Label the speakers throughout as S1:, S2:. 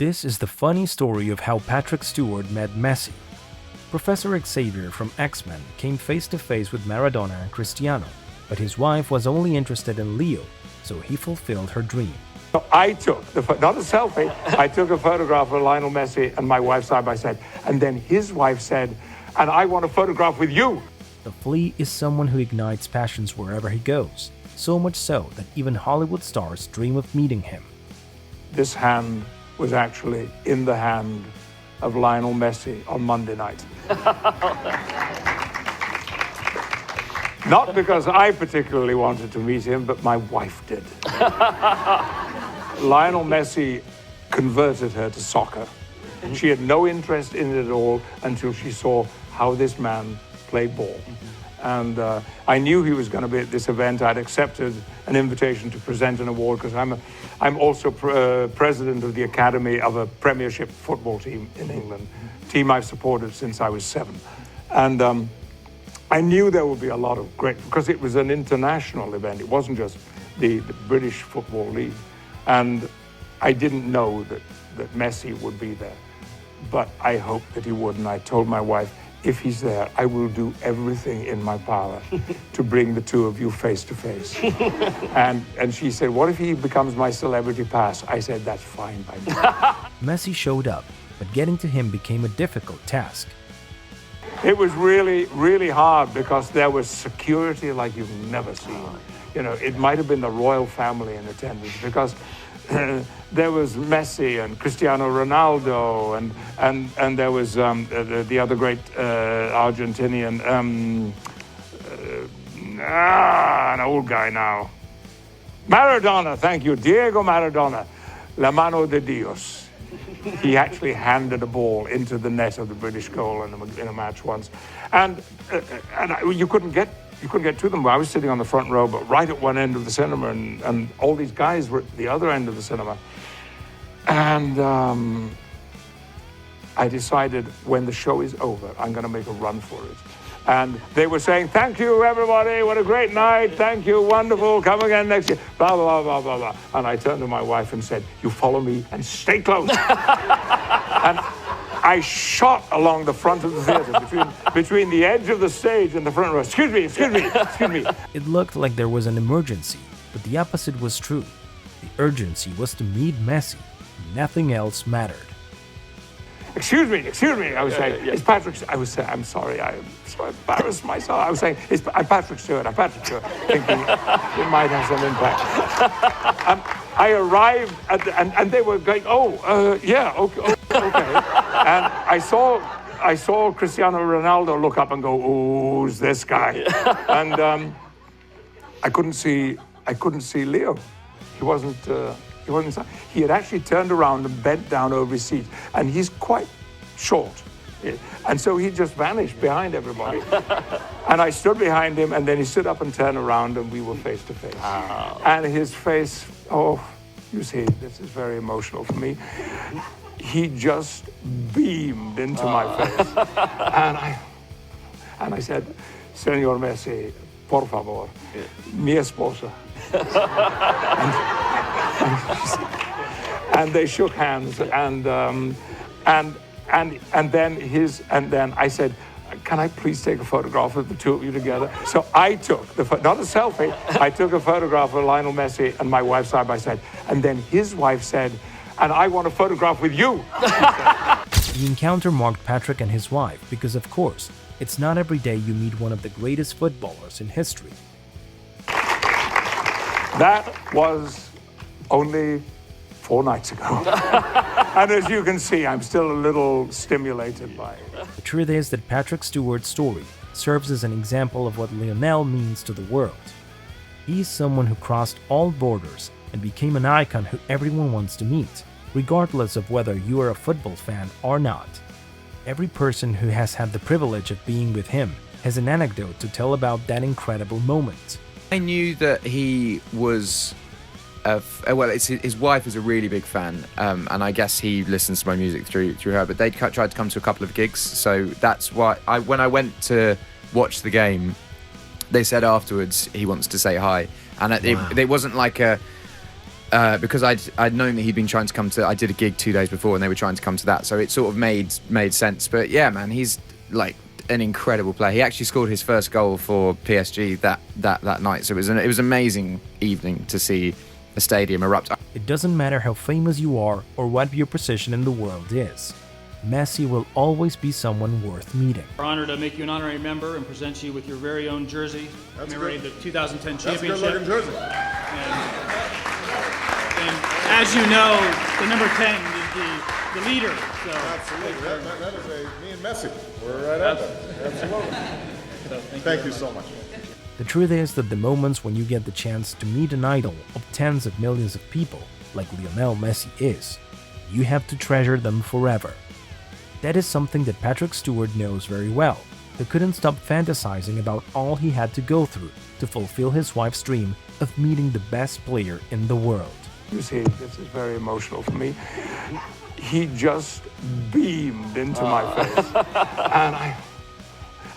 S1: This is the funny story of how Patrick Stewart met Messi. Professor Xavier from X-Men came face to face with Maradona and Cristiano, but his wife was only interested in Leo, so he fulfilled her dream.
S2: So I took, not a selfie, I took a photograph of Lionel Messi and my wife side by side. And then his wife said, and I want a photograph with you.
S1: The Flea is someone who ignites passions wherever he goes, so much so that even Hollywood stars dream of meeting him.
S2: This hand was actually in the hand of Lionel Messi on Monday night. Not because I particularly wanted to meet him, but my wife did. Lionel Messi converted her to soccer. She had no interest in it at all until she saw how this man played ball. And I knew he was going to be at this event. I'd accepted an invitation to present an award because I'm also president of the academy of a Premiership football team in England, team I've supported since I was 7. And I knew there would be a lot of great, because it was an international event. It wasn't just the British Football League. And I didn't know that Messi would be there, but I hoped that he would. And I told my wife, if he's there, I will do everything in my power to bring the two of you face to face. And she said, what if he becomes my celebrity pass? I said, that's fine by me.
S1: Messi showed up, but getting to him became a difficult task.
S2: It was really, really hard because there was security like you've never seen. You know, it might have been the royal family in attendance because there was Messi and Cristiano Ronaldo and there was the other great Argentinian, an old guy now. Maradona, thank you, Diego Maradona, la mano de Dios. He actually handed a ball into the net of the British goal in a match once, and you couldn't get to them. I was sitting on the front row, but right at one end of the cinema, and all these guys were at the other end of the cinema. And I decided when the show is over, I'm going to make a run for it. And they were saying, thank you, everybody. What a great night. Thank you. Wonderful. Come again next year. Blah, blah, blah, blah, blah. And I turned to my wife and said, you follow me and stay close. And I shot along the front of the theater between the edge of the stage and the front row. Excuse me, excuse me, excuse me.
S1: It looked like there was an emergency, but the opposite was true. The urgency was to meet Messi. Nothing else mattered.
S2: Excuse me, I was saying, it's Patrick. I was saying, I'm sorry, I'm so embarrassed myself. I was saying, I'm Patrick Stewart, thinking it might have some impact. I arrived and they were going, yeah, okay. And I saw Cristiano Ronaldo look up and go, oh, who's this guy? And I couldn't see Leo. He wasn't. He had actually turned around and bent down over his seat, and he's quite short. And so he just vanished behind everybody. And I stood behind him, and then he stood up and turned around, and we were face to face. And his face, you see, this is very emotional for me. He just beamed into my face. And I said, Señor Messi, por favor, mi esposa. And they shook hands, and then I said, can I please take a photograph of the two of you together? So I took not a selfie, I took a photograph of Lionel Messi and my wife side by side. And then his wife said, and I want a photograph with you.
S1: The encounter marked Patrick and his wife because, of course, it's not every day you meet one of the greatest footballers in history.
S2: That was only 4 nights ago. And as you can see, I'm still a little stimulated by it.
S1: The truth is that Patrick Stewart's story serves as an example of what Lionel means to the world. He's someone who crossed all borders and became an icon who everyone wants to meet, regardless of whether you are a football fan or not. Every person who has had the privilege of being with him has an anecdote to tell about that incredible moment.
S3: I knew that he was, his wife is a really big fan, and I guess he listens to my music through her, but they'd tried to come to a couple of gigs, so that's why when I went to watch the game, they said afterwards he wants to say hi, and it wasn't like because I'd known that he'd been trying to come to. I did a gig 2 days before, and they were trying to come to that, so it sort of made sense. But yeah, man, he's like an incredible player. He actually scored his first goal for PSG that night, so it was an amazing evening to see a stadium erupt.
S1: It doesn't matter how famous you are or what your position in the world is. Messi will always be someone worth meeting.
S4: We're honored to make you an honorary member and present you with your very own jersey commemorating the 2010 championship.
S5: That's a good-looking jersey.
S4: And as you know, the number 10 is the leader. So.
S5: Absolutely. That is me and Messi. We're right at that. Absolutely.
S4: So
S5: Thank you so much.
S1: The truth is that the moments when you get the chance to meet an idol of tens of millions of people, like Lionel Messi is, you have to treasure them forever. That is something that Patrick Stewart knows very well, who couldn't stop fantasizing about all he had to go through to fulfill his wife's dream of meeting the best player in the world.
S2: You see, this is very emotional for me. He just beamed into my face.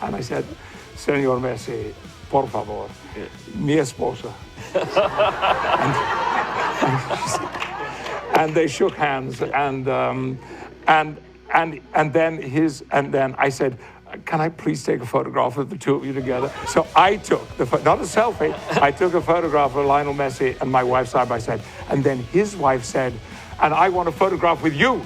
S2: And I said, Senor Messi, por favor, mi esposa. and they shook hands, and then I said, can I please take a photograph of the two of you together? So I took not a selfie, I took a photograph of Lionel Messi and my wife side by side. And then his wife said, and I want a photograph with you.